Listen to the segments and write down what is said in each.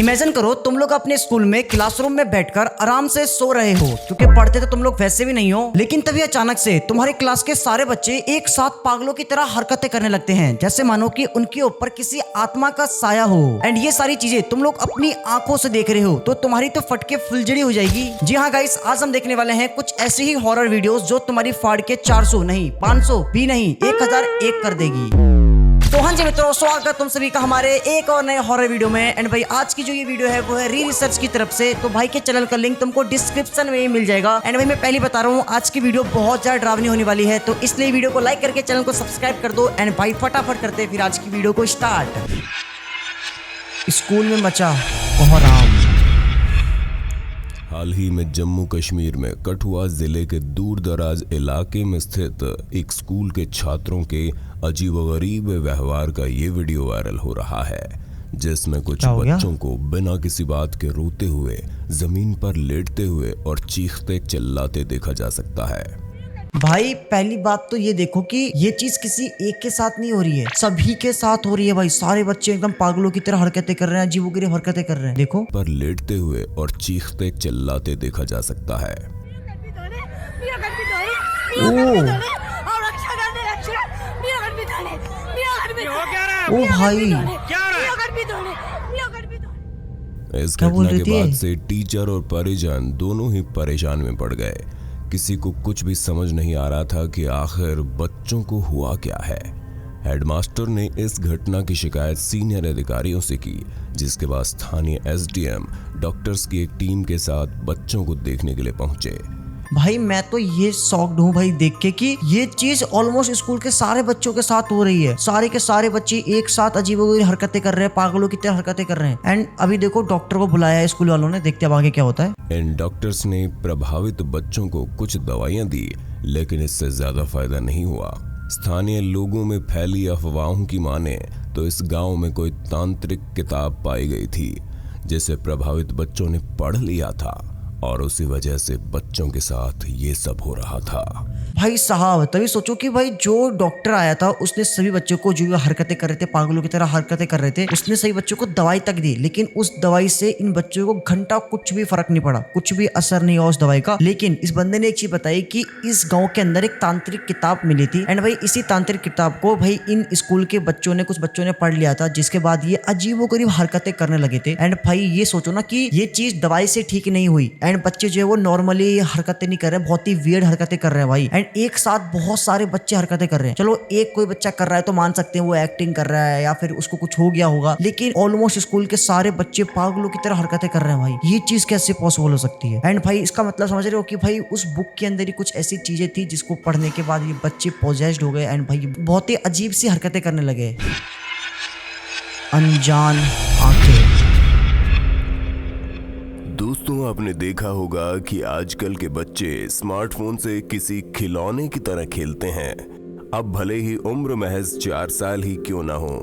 Imagine करो तुम लोग अपने स्कूल में क्लासरूम में बैठकर आराम से सो रहे हो, क्योंकि पढ़ते तो तुम लोग वैसे भी नहीं हो। लेकिन तभी अचानक से तुम्हारी क्लास के सारे बच्चे एक साथ पागलों की तरह हरकतें करने लगते हैं, जैसे मानो कि उनके ऊपर किसी आत्मा का साया हो। एंड ये सारी चीजें तुम लोग अपनी आंखों से देख रहे हो, तो तुम्हारी तो फटके फुलझड़ी हो जाएगी। जी हाँ गाइस, आज हम देखने वाले हैं कुछ ऐसी ही हॉरर वीडियोस जो तुम्हारी फाड़ के 400 नहीं, 500 भी नहीं, 1001 कर देगी। तो हाँ जी मित्रों, स्वागत तुम सभी का हमारे एक और नए हॉरर वीडियो में। एंड भाई आज की जो ये वीडियो है वो है री रिसर्च की तरफ से, तो भाई के चैनल का लिंक तुमको डिस्क्रिप्शन में ही मिल जाएगा। एंड भाई मैं पहले बता रहा हूँ, आज की वीडियो बहुत ज्यादा डरावनी होने वाली है, तो इसलिए वीडियो को लाइक करके चैनल को सब्सक्राइब कर दो। एंड भाई फटाफट करते फिर आज की वीडियो को स्टार्ट। स्कूल में मचा कोहराम। हाल ही में जम्मू कश्मीर में कठुआ जिले के दूर दराज इलाके में स्थित एक स्कूल के छात्रों के अजीबोगरीब व्यवहार का ये वीडियो वायरल हो रहा है, जिसमें कुछ बच्चों को बिना किसी बात के रोते हुए, जमीन पर लेटते हुए और चीखते चिल्लाते देखा जा सकता है। भाई पहली बात तो ये देखो कि ये चीज किसी एक के साथ नहीं हो रही है, सभी के साथ हो रही है। भाई सारे बच्चे एकदम पागलों की तरह हरकतें कर रहे हैं, अजीबोगरीब हरकतें कर रहे हैं। देखो पर लेटते हुए और चीखते चिल्लाते देखा जा सकता है। ओ भाई, इस घटना के बाद से टीचर और परिजन दोनों ही परेशान में पड़ गए। किसी को कुछ भी समझ नहीं आ रहा था कि आखिर बच्चों को हुआ क्या है। हेडमास्टर ने इस घटना की शिकायत सीनियर अधिकारियों से की, जिसके बाद स्थानीय एसडीएम डॉक्टर्स की एक टीम के साथ बच्चों को देखने के लिए पहुंचे। भाई मैं तो ये शॉक्ड हूँ भाई देख के कि ये चीज ऑलमोस्ट स्कूल के सारे बच्चों के साथ हो रही है। सारे के सारे बच्चे एक साथ अजीबोगरीब हरकतें कर रहे हैं, पागलों की तरह हरकतें कर रहे हैं। एंड अभी देखो डॉक्टर को बुलाया है स्कूल वालों ने, देखते अब आगे क्या होता है। इन डॉक्टर्स ने प्रभावित बच्चों को कुछ दवाइयां दी, लेकिन इससे ज्यादा फायदा नहीं हुआ। स्थानीय लोगों में फैली अफवाहों की माने तो इस गांव में कोई तांत्रिक किताब पाई गई थी, जिसे प्रभावित बच्चों ने पढ़ लिया था, और उसी वजह से बच्चों के साथ ये सब हो रहा था। भाई साहब तभी सोचो कि भाई जो डॉक्टर आया था उसने सभी बच्चों को जो हरकतें कर रहे थे, पागलों की तरह हरकतें कर रहे थे, उसने सभी बच्चों को दवाई तक दी, लेकिन उस दवाई से इन बच्चों को घंटा कुछ भी फर्क नहीं पड़ा, कुछ भी असर नहीं हुआ उस दवाई का। लेकिन इस बंदे ने एक चीज बताई कि इस गाँव के अंदर एक तांत्रिक किताब मिली थी। एंड भाई इसी तांत्रिक किताब को भाई इन स्कूल के बच्चों ने, कुछ बच्चों ने पढ़ लिया था, जिसके बाद ये अजीबोगरीब हरकतें करने लगे थे। एंड भाई ये सोचो ना कि ये चीज दवाई से ठीक नहीं हुई, एंड बच्चे जो है वो नॉर्मली हरकतें नहीं कर रहे, बहुत ही वियर्ड हरकतें कर रहे हैं भाई। एंड एक साथ बहुत सारे बच्चे हरकतें कर रहे हैं। चलो एक कोई बच्चा कर रहा है तो मान सकते हैं वो एक्टिंग कर रहा है या फिर उसको कुछ हो गया होगा, लेकिन ऑलमोस्ट स्कूल के सारे बच्चे पागलों की तरह हरकतें कर रहे हैं। भाई ये चीज कैसे पॉसिबल हो सकती है? एंड भाई इसका मतलब समझ रहे हो कि भाई उस बुक के अंदर ही कुछ ऐसी चीजें थी जिसको पढ़ने के बाद ये बच्चे पोजेस्ड हो गए। एंड भाई बहुत ही अजीब सी हरकतें करने लगे। अनजान आंखें। दोस्तों, आपने देखा होगा कि आजकल के बच्चे स्मार्टफोन से किसी खिलौने की तरह खेलते हैं। अब भले ही उम्र महज 4 साल ही क्यों ना हो,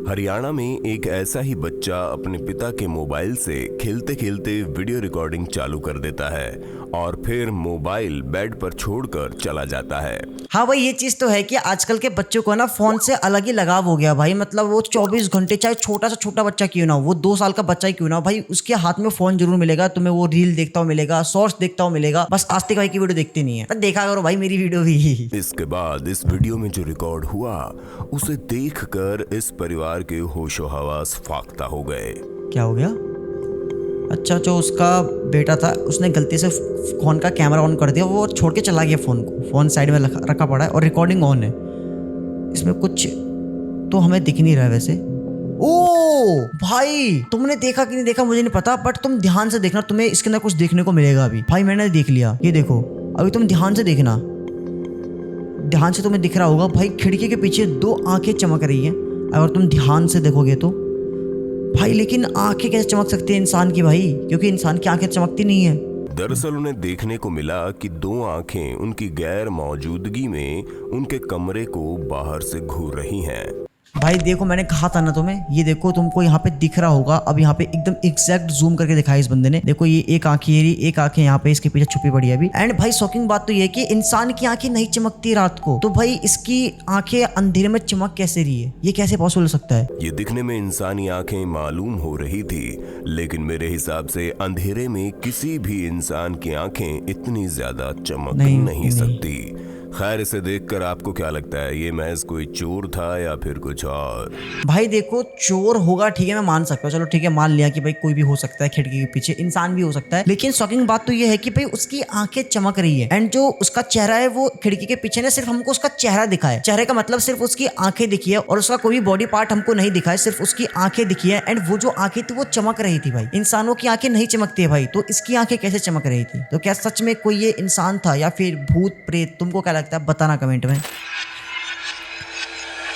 हरियाणा में एक ऐसा ही बच्चा अपने पिता के मोबाइल से खेलते खेलते वीडियो रिकॉर्डिंग चालू कर देता है और फिर मोबाइल बेड पर छोड़कर चला जाता है। हाँ भाई ये चीज तो है कि आजकल के बच्चों को ना फोन से अलग ही लगाव हो गया भाई। मतलब वो 24 घंटे, चाहे छोटा से छोटा बच्चा क्यों ना हो, वो 2 साल का बच्चा ही क्यों ना हो, भाई उसके हाथ में फोन जरूर मिलेगा। तुम्हें वो रील देखता हुआ मिलेगा, शॉर्ट्स देखता हुआ मिलेगा, बस आस्तिक भाई की वीडियो देखते नहीं है। देखा करो भाई मेरी वीडियो भी। इसके बाद इस वीडियो में जो रिकॉर्ड हुआ उसे देखकर इस परिवार के होशो हवास फाख्ता हो गए। क्या हो गया? अच्छा जो उसका बेटा था उसने गलती से फोन का कैमरा ऑन कर दिया, वो छोड़ के चला गया फोन को। फोन साइड में रखा पड़ा है और रिकॉर्डिंग ऑन है। इसमें कुछ तो हमें दिख नहीं रहा है वैसे। ओ भाई तुमने देखा कि नहीं देखा मुझे नहीं पता, बट तुम ध्यान से देखना, तुम्हें इसके अंदर कुछ देखने को मिलेगा अभी। भाई मैंने देख लिया, ये देखो अभी तुम ध्यान से देखना, ध्यान से तुम्हें दिख रहा होगा भाई खिड़की के पीछे 2 आंखें चमक रही हैं अगर तुम ध्यान से देखोगे तो। भाई लेकिन आंखें कैसे चमक सकती है इंसान की भाई, क्योंकि इंसान की आंखें चमकती नहीं है। दरअसल उन्हें देखने को मिला कि 2 आंखें उनकी गैर मौजूदगी में उनके कमरे को बाहर से घूर रही हैं। भाई देखो मैंने कहा था ना तुम्हें, ये देखो तुमको यहाँ पे दिख रहा होगा, अब यहाँ पे एकदम एग्जैक्ट जूम करके दिखाया इस बंदे ने। देखो ये एक आंख ये रही, एक आंखें यहाँ पे इसके पीछे छुपी पड़ी है अभी। एंड भाई शॉकिंग बात तो ये है कि इंसान की आंखें नहीं चमकती रात को, तो भाई इसकी आंखें अंधेरे में चमक कैसे रही है, ये कैसे पॉसिबल हो सकता है? ये दिखने में इंसानी आंखें मालूम हो रही थी, लेकिन मेरे हिसाब से अंधेरे में किसी भी इंसान की आंखें इतनी ज्यादा चमक नहीं सकती। खैर इसे देखकर आपको क्या लगता है, ये महज कोई चोर था या फिर कुछ और? भाई देखो चोर होगा ठीक है, मैं मान सकता हूँ, चलो ठीक है मान लिया कि भाई कोई भी हो सकता है, खिड़की के पीछे इंसान भी हो सकता है। लेकिन शॉकिंग बात तो ये है कि भाई उसकी आंखें चमक रही है एंड जो उसका चेहरा है वो खिड़की के पीछे ने सिर्फ हमको उसका चेहरा दिखा है। चेहरे का मतलब सिर्फ उसकी आंखें दिखी है और उसका कोई बॉडी पार्ट हमको नहीं दिखा है, सिर्फ उसकी आंखें दिखी है। एंड वो जो आंखें थी वो चमक रही थी भाई, इंसानों की आंखें नहीं चमकती है भाई, तो इसकी आंखें कैसे चमक रही थी? तो क्या सच में कोई ये इंसान था या फिर भूत प्रेत? तुमको क्या लगता है बताना कमेंट में।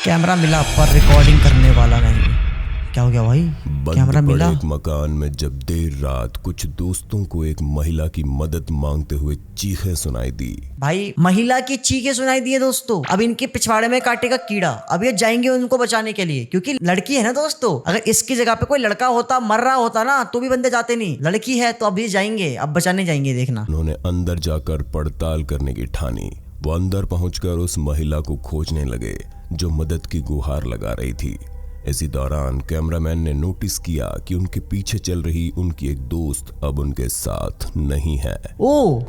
कैमरा मिला पर रिकॉर्डिंग करने वाला नहीं। क्या हो गया भाई? कैमरा मिला। एक मकान में जब देर रात कुछ दोस्तों को एक महिला की मदद मांगते हुए चीखें सुनाई दी। भाई महिला की चीखें सुनाई दी है दोस्तों, अब इनके पिछवाड़े में काटेगा कीड़ा, अब ये जाएंगे उनको बचाने के लिए, क्योंकि लड़की है ना दोस्तों। अगर इसकी जगह पे कोई लड़का होता मर रहा होता ना तो भी बंदे जाते नहीं, लड़की है तो अब ये जाएंगे, अब बचाने जाएंगे। देखना उन्होंने अंदर जाकर पड़ताल करने की ठानी। वो अंदर पहुंचकर उस महिला को खोजने लगे जो मदद की गुहार लगा रही थी। इसी दौरान कैमरामैन ने नोटिस किया कि उनके पीछे चल रही उनकी एक दोस्त अब उनके साथ नहीं है। ओ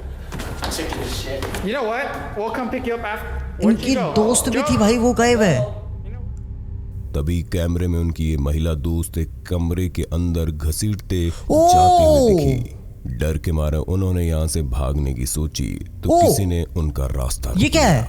You know what? We'll come pick you up after. इनकी दोस्त भी थी भाई, वो गायब है। तभी कैमरे में उनकी ये महिला दोस्त एक कमरे के अंदर घसीटते जाते हुए दिखी। डर के मारे उन्होंने यहाँ से भागने की सोची तो किसी ने उनका रास्ता ये क्या है?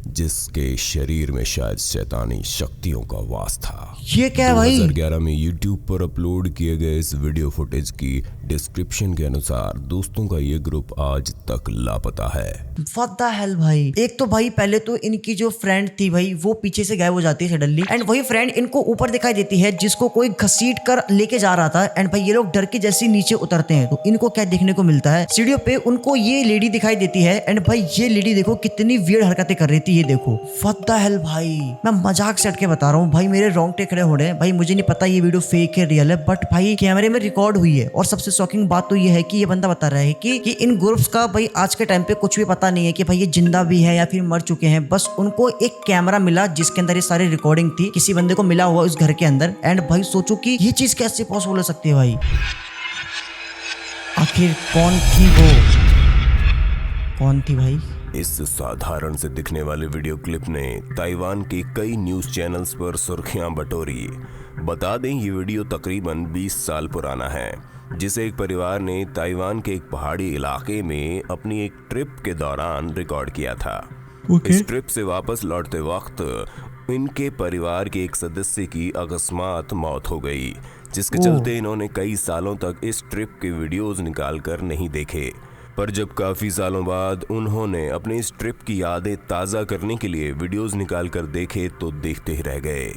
जिसके शरीर में शायद शैतानी शक्तियों का वास था। ये क्या है भाई? 2011 में YouTube पर अपलोड किए गए इस वीडियो फुटेज की डिस्क्रिप्शन के अनुसार दोस्तों का ये ग्रुप आज तक लापता है। What the hell भाई? एक तो भाई पहले तो इनकी जो फ्रेंड थी भाई वो पीछे से गायब हो जाती है सडनली, एंड वही फ्रेंड इनको ऊपर दिखाई देती है जिसको कोई घसीट कर लेके जा रहा था। एंड भाई ये लोग डर के जैसे नीचे उतरते हैं तो इनको क्या देखने को मिलता है, सीढ़ियों पे उनको ये लेडी दिखाई देती है। एंड भाई ये लेडी देखो कितनी वियर्ड हरकतें कर रही थी, ये देखो। What the hell भाई, मैं मजाक से हट के बता रहा हूँ भाई, मेरे रोंगटे खड़े हो रहे हैं भाई। मुझे नहीं पता ये वीडियो फेक है रियल है, बट भाई कैमरे में रिकॉर्ड हुई है। और सबसे शॉकिंग बात तो ये है कि ये बंदा बता रहा है कि इन ग्रुप्स का भाई आज के टाइम पे कुछ भी पता नहीं है कि भाई ये जिंदा भी है या फिर मर चुके हैं। बस उनको एक कैमरा मिला जिसके अंदर ये सारी रिकॉर्डिंग थी, किसी बंदे को मिला हुआ उस घर के अंदर। एंड भाई सोचो कि ये चीज कैसे पॉसिबल हो सकती है भाई। आखिर कौन थी वो, कौन थी भाई? इस साधारण से दिखने वाले वीडियो क्लिप ने ताइवान के कई न्यूज चैनल्स पर सुर्खियां बटोरी। बता दें ये वीडियो तकरीबन 20 साल पुराना है, जिसे एक परिवार ने ताइवान के एक पहाड़ी इलाके में अपनी एक ट्रिप के दौरान रिकॉर्ड किया था। इस ट्रिप से वापस लौटते वक्त इनके परिवार के एक सदस्य की अकस्मात मौत हो गई, जिसके चलते इन्होंने कई सालों तक इस ट्रिप के वीडियोस निकाल कर नहीं देखे। पर जब काफी सालों बाद उन्होंने अपनी इस ट्रिप की यादें ताज़ा करने के लिए वीडियोस निकाल कर देखे तो देखते ही रह गए।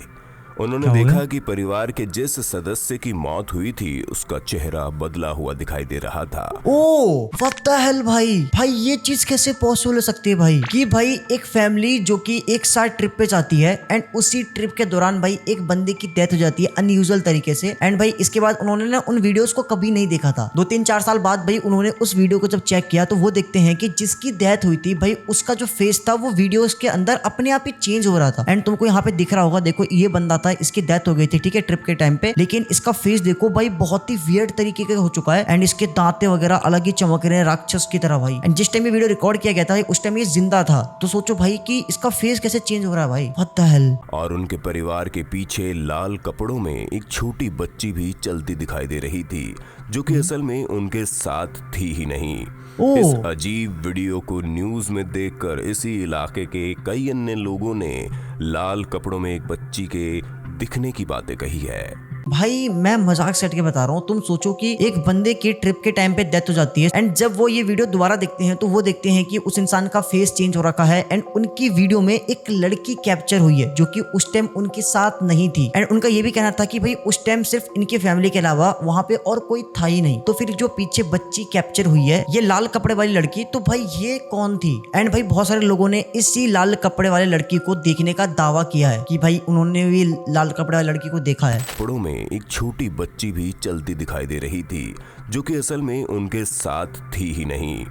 उन्होंने देखा कि परिवार के जिस सदस्य की मौत हुई थी उसका चेहरा बदला हुआ दिखाई दे रहा था। ओ व्हाट द हेल भाई ये चीज कैसे पॉसिबल हो सकती है भाई कि भाई एक फैमिली जो कि एक साथ ट्रिप पे जाती है एंड उसी ट्रिप के दौरान भाई एक बंदे की डेथ हो जाती है अनयूजुअल तरीके से। एंड भाई इसके बाद उन्होंने ना उन वीडियोस को कभी नहीं देखा था। 2-3-4 साल बाद भाई उन्होंने उस वीडियो को जब चेक किया तो वो देखते हैं कि जिसकी डेथ हुई थी भाई उसका जो फेस था वो वीडियोस के अंदर अपने आप ही चेंज हो रहा था। एंड तुमको यहाँ पे दिख रहा होगा, देखो ये बंदा था, इसकी डेथ हो गई थी ठीक है ट्रिप के टाइम पे, लेकिन इसका फेस देखो भाई बहुत ही वियर्ड तरीके का हो चुका है। एंड इसके दांते वगैरह अलग ही चमक रहे हैं राक्षस की तरह भाई। एंड जिस टाइम ये वीडियो रिकॉर्ड किया गया था उस टाइम ये जिंदा था, तो सोचो भाई कि इसका फेस कैसे चेंज हो रहा है भाई। What the hell. और उनके परिवार के पीछे लाल कपड़ों में एक छोटी बच्ची भी चलती दिखाई दे रही थी, जो कि असल में उनके साथ थी ही नहीं। इस अजीब वीडियो को न्यूज में देखकर इसी इलाके के कई अन्य लोगों ने लाल कपड़ों में एक बच्ची के दिखने की बातें कही है। भाई मैं मजाक सेट के बता रहा हूँ, तुम सोचो कि एक बंदे की ट्रिप के टाइम पे डेथ हो जाती है एंड जब वो ये वीडियो दोबारा देखते हैं तो वो देखते हैं कि उस इंसान का फेस चेंज हो रखा है एंड उनकी वीडियो में एक लड़की कैप्चर हुई है जो कि उस टाइम उनके साथ नहीं थी एंड उनका ये भी कहना था कि भाई उस टाइम सिर्फ इनके फैमिली के अलावा वहां पे और कोई था ही नहीं। तो फिर जो पीछे बच्ची कैप्चर हुई है ये लाल कपड़े वाली लड़की, तो भाई ये कौन थी? एंड भाई बहुत सारे लोगों ने इसी लाल कपड़े वाले लड़की को देखने का दावा किया है कि भाई उन्होंने भी लाल कपड़े वाली लड़की को देखा है। कपड़ों में एक छोटी बच्ची भी चलती दिखाई दे रही थी जो कि असल में उनके साथ थी ही नहीं।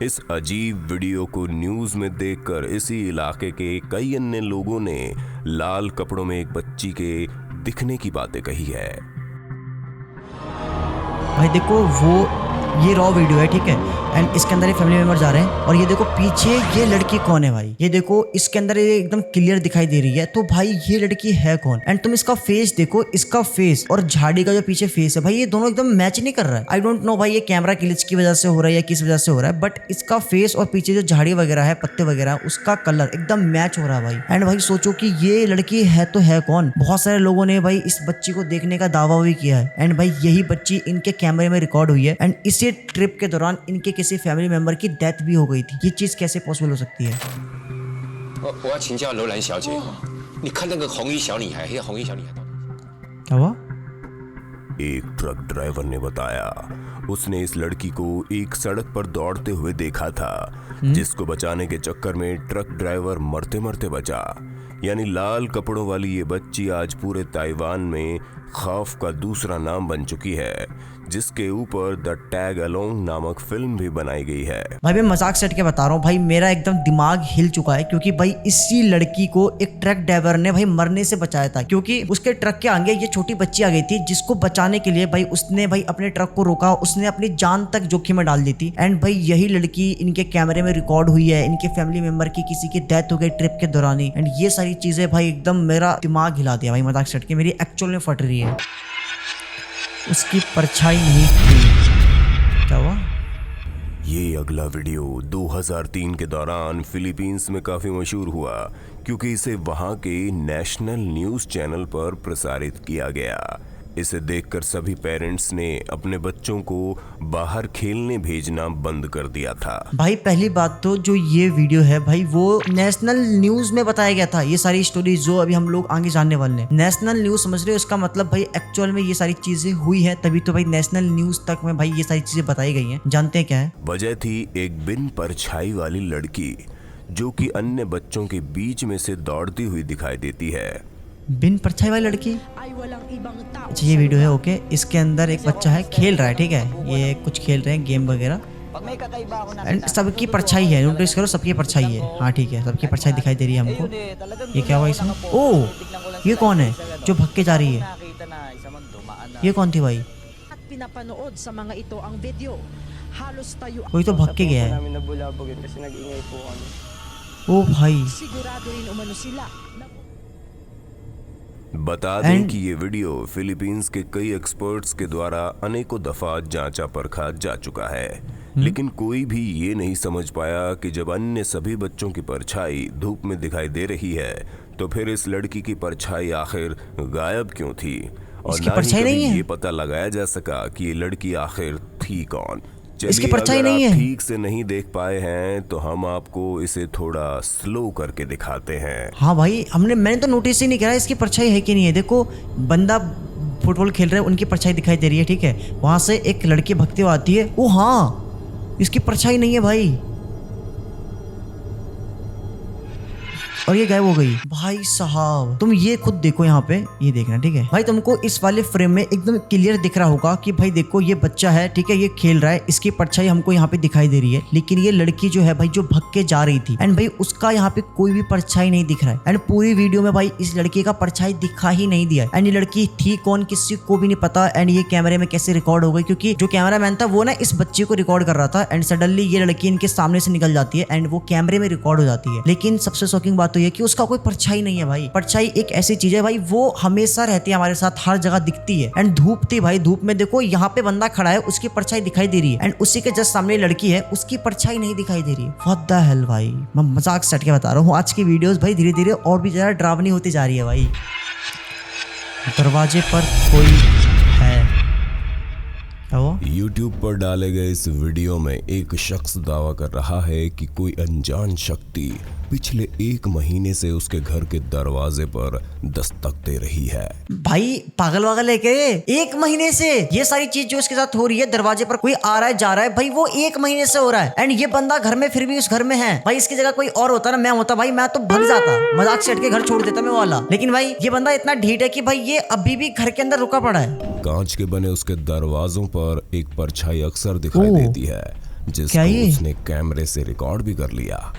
इस अजीब वीडियो को न्यूज में देखकर इसी इलाके के कई अन्य लोगों ने लाल कपड़ों में एक बच्ची के दिखने की बातें कही है। भाई देखो ये रॉ वीडियो है, ठीक है, एंड इसके अंदर ये फैमिली मेंबर जा रहे हैं और ये देखो पीछे ये लड़की कौन है भाई, ये देखो इसके अंदर ये एकदम क्लियर दिखाई दे रही है। तो भाई ये लड़की है कौन? एंड तुम इसका फेस देखो, इसका फेस और झाड़ी का जो पीछे फेस है भाई ये दोनों एकदम मैच नहीं कर रहा है। आई डोंट नो भाई ये कैमरा ग्लिच की वजह से हो रहा है या किस वजह से हो रहा है, बट इसका फेस और पीछे जो झाड़ी वगैरह है, पत्ते वगैरह है, उसका कलर एकदम मैच हो रहा है भाई। एंड भाई सोचो कि ये लड़की है तो है कौन? बहुत सारे लोगों ने भाई इस बच्ची को देखने का दावा भी किया है एंड भाई यही बच्ची इनके कैमरे में रिकॉर्ड हुई है एंड इसी ट्रिप के दौरान इनके किसी फैमिली मेंबर की डेथ भी हो गई थी। ये चीज कैसे पॉसिबल हो सकती है? 我要请教楼兰小姐，你看那个红衣小女孩，那个红衣小女孩到底？ क्या हुआ? एक ट्रक ड्राइवर ने बताया उसने इस लड़की को एक सड़क पर दौड़ते हुए देखा था जिसको बचाने के चक्कर में ट्रक ड्राइवर मरते मरते बचा। यानी लाल कपड़ों वाली ये बच्ची आज पूरे ताइवान में खौफ का दूसरा नाम बन चुकी है, जिसके ऊपर द टैग अलोंग नामक फिल्म भी बनाई गई है। भाई मैं मजाक सेट के बता रहा हूँ भाई, मेरा एकदम दिमाग हिल चुका है क्योंकि भाई इसी लड़की को एक ट्रक ड्राइवर ने भाई मरने से बचाया था क्योंकि उसके ट्रक के आगे ये छोटी बच्ची आ गई थी जिसको बचाने के लिए भाई उसने भाई अपने ट्रक को रोका, उसने अपनी जान तक जोखिम में डाल दी थी। एंड भाई यही लड़की इनके कैमरे में रिकॉर्ड हुई है, इनके फैमिली मेंबर की किसी की डेथ हो गई ट्रिप के दौरान ही। एंड ये सारी चीजें भाई एकदम मेरा दिमाग हिला दिया भाई मजाक सेट के, मेरी एक्चुअल में फट रही है। उसकी परछाई नहीं थी। क्या हुआ? ये अगला वीडियो 2003 के दौरान फिलीपींस में काफी मशहूर हुआ क्योंकि इसे वहां के नेशनल न्यूज चैनल पर प्रसारित किया गया। इसे देखकर सभी पेरेंट्स ने अपने बच्चों को बाहर खेलने भेजना बंद कर दिया था। भाई पहली बात तो जो ये वीडियो है भाई वो नेशनल न्यूज में बताया गया था। ये सारी स्टोरी जो अभी हम लोग आगे जानने वाले हैं, नेशनल न्यूज समझ रहे हो, इसका मतलब भाई एक्चुअल में ये सारी चीजें हुई है तभी तो भाई नेशनल न्यूज तक में भाई ये सारी चीजें बताई गई हैं। जानते हैं क्या है? वजह थी एक बिन परछाई वाली लड़की जो कि अन्य बच्चों के बीच में से दौड़ती हुई दिखाई देती है। बिन परछाई वाली लड़की? अच्छा ये वीडियो है, ओके। इसके अंदर एक बच्चा है खेल रहा है, ठीक है, ये कुछ खेल रहे हैं गेम वगैरह एंड सबकी परछाई है, नोटिस करो सबकी परछाई है। हाँ ठीक है, सबकी परछाई दिखाई दे रही है हमको। ये क्या हुआ इसमें? ओ ये कौन है जो भग के जा रही है? ये कौन थी भाई? कोई तो भग के गया है। ओ भाई बता दें कि ये वीडियो फिलीपींस के कई एक्सपर्ट्स के द्वारा अनेकों दफा जांचा परखा जा चुका है, लेकिन कोई भी ये नहीं समझ पाया कि जब अन्य सभी बच्चों की परछाई धूप में दिखाई दे रही है तो फिर इस लड़की की परछाई आखिर गायब क्यों थी, और ना ही कभी ये पता लगाया जा सका कि ये लड़की आखिर थी कौन। इसकी चलिए परछाई अगर नहीं आप है। ठीक से नहीं देख पाए हैं तो हम आपको इसे थोड़ा स्लो करके दिखाते हैं। हाँ भाई मैंने तो नोटिस ही नहीं करा इसकी परछाई है कि नहीं है। देखो बंदा फुटबॉल खेल रहा है, उनकी परछाई दिखाई दे रही है, ठीक है, वहां से एक लड़की भगती हुई आती है। ओ हाँ इसकी परछाई नहीं है भाई, और ये गायब हो गई। भाई साहब तुम ये खुद देखो यहाँ पे, ये देखना, ठीक है भाई, तुमको इस वाले फ्रेम में एकदम क्लियर दिख रहा होगा कि भाई देखो ये बच्चा है, ठीक है, ये खेल रहा है, इसकी परछाई हमको यहाँ पे दिखाई दे रही है, लेकिन ये लड़की जो है भाई जो भग के जा रही थी एंड भाई उसका यहाँ पे कोई भी परछाई नहीं दिख रहा है। एंड पूरी वीडियो में भाई इस लड़की का परछाई दिखा ही नहीं दिया। एंड ये लड़की थी कौन किसी को भी नहीं पता। एंड ये कैमरे में कैसे रिकॉर्ड हो गई, क्योंकि जो कैमरा मैन था वो ना इस बच्चे को रिकॉर्ड कर रहा था एंड सडनली ये लड़की इनके सामने से निकल जाती है एंड वो कैमरे में रिकॉर्ड हो जाती है। लेकिन सबसे शॉकिंग बात तो ये कि उसका कोई परछाई नहीं है भाई। परछाई एक ऐसी चीज है भाई वो हमेशा रहती है हमारे साथ, हर जगह दिखती है। एंड धूप थी भाई, धूप में देखो यहाँ पे बंदा खड़ा है, उसकी परछाई दिखाई दे रही है एंड उसी के जस्ट सामने लड़की है, उसकी परछाई नहीं दिखाई दे रही है। व्हाट द हेल भाई, मैं मजाक सेट के बता रहा हूँ। आज की वीडियोस भाई धीरे धीरे और भी ज्यादा डरावनी होती जा रही है भाई। दरवाजे पर कोई है। क्या हुआ? YouTube पर डाले गए इस वीडियो में एक शख्स दावा कर रहा है कि कोई अनजान शक्ति पिछले 1 महीने से उसके घर के दरवाजे पर दस्तक दे रही है। भाई पागल वागल है क्या ये? 1 महीने से ये सारी चीज जो इसके साथ हो रही है, दरवाजे पर कोई आ रहा है जा रहा है, भाई वो 1 महीने से हो रहा है। एंड ये बंदा घर में फिर भी उस घर में है। भाई इसकी जगह कोई और होता ना, मैं होता भाई मैं तो भग जाता, मजाक से हट के घर छोड़ देता मैं वाला। लेकिन भाई ये बंदा इतना ढीठ है कि भाई ये अभी भी घर के अंदर रुका पड़ा है। कांच के बने उसके दरवाजों पर एक परछाई अक्सर दिखाई ओह। देती है, क्या जिसको ये? उसने कैमरे से रिकॉर्ड भी कर लिया।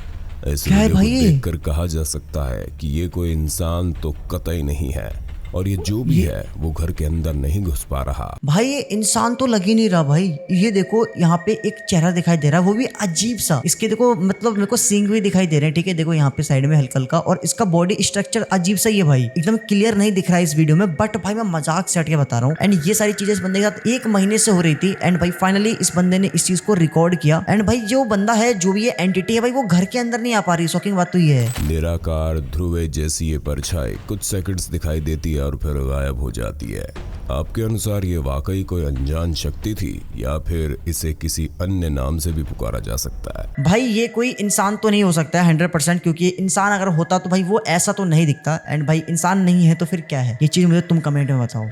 इस क्या है वीडियो को भाई ये? देखकर कहा जा सकता है कि ये कोई इंसान तो कतई नहीं है, और ये जो भी है वो घर के अंदर नहीं घुस पा रहा। भाई ये इंसान तो लग ही नहीं रहा भाई। ये देखो यहाँ पे एक चेहरा दिखाई दे रहा है, वो भी अजीब सा। इसके देखो मतलब मेरे को सींग भी दिखाई दे रहे हैं, ठीक है। देखो यहाँ पे साइड में हल्का हल्का, और इसका बॉडी स्ट्रक्चर अजीब सा ही है भाई, एकदम क्लियर नहीं दिख रहा है इस वीडियो में। बट भाई मैं मजाक से हट के बता रहा हूँ। एंड ये सारी चीजें इस बंदे के साथ 1 महीने से हो रही थी। एंड भाई फाइनली इस बंदे ने इस चीज को रिकॉर्ड किया। एंड भाई जो बंदा है, जो भी ये एंटिटी है भाई, वो घर के अंदर नहीं आ पा रही। शॉकिंग बात तो ये है। निराकार ध्रुवे जैसी ये परछाई कुछ सेकंड्स दिखाई देती है और फिर गायब हो जाती है। आपके अनुसार ये वाकई कोई अनजान शक्ति थी, या फिर इसे किसी अन्य नाम से भी पुकारा जा सकता है? भाई ये कोई इंसान तो नहीं हो सकता है 100%, क्योंकि इंसान अगर होता तो भाई वो ऐसा तो नहीं दिखता। एंड भाई इंसान नहीं है तो फिर क्या है? ये चीज मुझे तुम कमेंट में बताओ।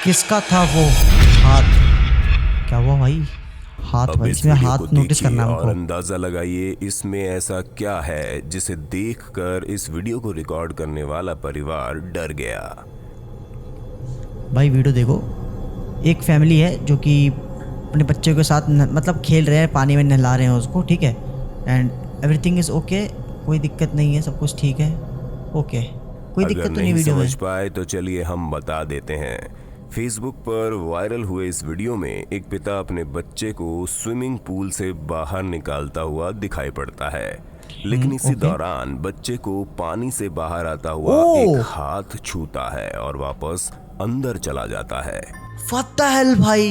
किसका था वो हाथ? क्या हुआ भाई? हाथ अब भाई, इस इसमें वीडियो हाथ को नोटिस देखिए करना है और हमको। अंदाजा लगाइए इसमें ऐसा क्या है जिसे देखकर इस वीडियो को रिकॉर्ड करने वाला परिवार डर गया। भाई वीडियो देखो, एक फैमिली है जो कि अपने बच्चे के साथ मतलब खेल रहे हैं, पानी में नहला रहे हैं उसको, ठीक है। एंड एवरीथिंग इज ओके, कोई दिक्कत नहीं है, सब कुछ ठीक है, ओके, कोई अगर दिक्कत तो नहीं नहीं वीडियो में। समझ पाए तो चलिए हम बता देते हैं। फेसबुक पर वायरल हुए इस वीडियो में एक पिता अपने बच्चे को स्विमिंग पूल से बाहर निकालता हुआ दिखाई पड़ता है, लेकिन इसी ओके। दौरान बच्चे को पानी से बाहर आता हुआ ओह। एक हाथ छूता है और वापस अंदर चला जाता है। What the hell भाई,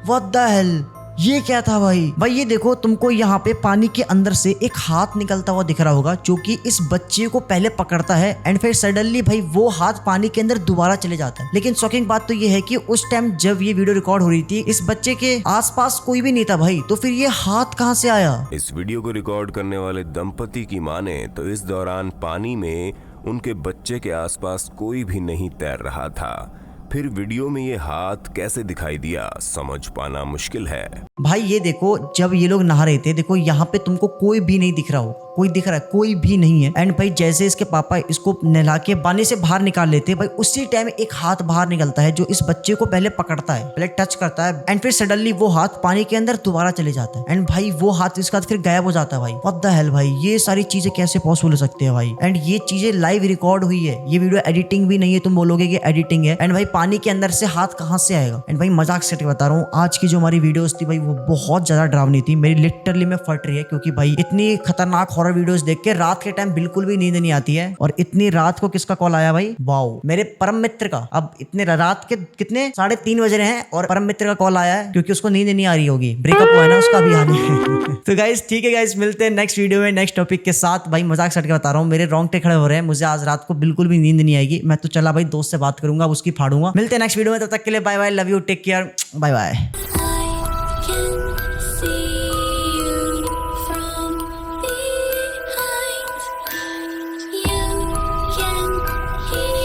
What the hell? ये क्या था भाई? भाई ये देखो, तुमको यहाँ पे पानी के अंदर से एक हाथ निकलता हुआ दिख रहा होगा, जो कि इस बच्चे को पहले पकड़ता है। एंड फिर सडनली भाई वो हाथ पानी के अंदर दोबारा चले जाता है। लेकिन शॉकिंग बात तो ये है कि उस टाइम जब ये वीडियो रिकॉर्ड हो रही थी, इस बच्चे के आसपास कोई भी नहीं था भाई, तो फिर ये हाथ कहाँ से आया? इस वीडियो को रिकॉर्ड करने वाले दंपति की माने तो इस दौरान पानी में उनके बच्चे के आसपास कोई भी नहीं तैर रहा था। फिर वीडियो में ये हाथ कैसे दिखाई दिया समझ पाना मुश्किल है। भाई ये देखो, जब ये लोग नहा रहे थे, देखो यहाँ पे तुमको कोई भी नहीं दिख रहा हो, कोई दिख रहा है? कोई भी नहीं है। एंड भाई जैसे इसके पापा इसको नहला के पानी से बाहर निकाल लेते भाई, उसी टाइम एक हाथ बाहर निकलता है जो इस बच्चे को पहले पकड़ता है, पहले टच करता है, एंड फिर सडनली वो हाथ पानी के अंदर दोबारा चले जाता है। एंड भाई वो हाथ इसके बाद फिर गायब हो जाता है भाई। व्हाट द हेल भाई, ये सारी चीजें कैसे पॉसिबल हो सकते हैं भाई? एंड ये चीजें लाइव रिकॉर्ड हुई है, ये वीडियो एडिटिंग भी नहीं है, तुम बोलोगे कि एडिटिंग है। एंड भाई पानी के अंदर से हाथ कहाँ से आएगा? एंड भाई मजाक से बता रहा हूँ, आज की जो हमारी वीडियोस थी भाई वो बहुत ज्यादा डरावनी थी। मेरी लिटरली में फट रही है, क्योंकि भाई इतनी खतरनाक हॉरर वीडियोस देख के रात के टाइम बिल्कुल भी नींद नहीं आती है। और इतनी रात को किसका कॉल आया भाई? वाओ, मेरे परम मित्र का। अब इतने रात के कितने 3:30 बज रहे हैं और परम मित्र का कॉल आया है, क्योंकि उसको नींद नहीं आ रही होगी, ब्रेकअप हुआ है ना उसका, अभी आने है। तो गाइस ठीक है गाइस, मिलते हैं नेक्स्ट वीडियो में नेक्स्ट टॉपिक के साथ। भाई मजाक से हट के बता रहा हूँ, मेरे रोंगटे खड़े हो रहे हैं, मुझे आज रात को बिल्कुल भी नींद नहीं आएगी। मैं तो चला भाई दोस्त से बात करूंगा, उसकी फाड़ूंगा। मिलते हैं नेक्स्ट वीडियो में, तब तक के लिए bye bye, love you, take care, bye bye. I can see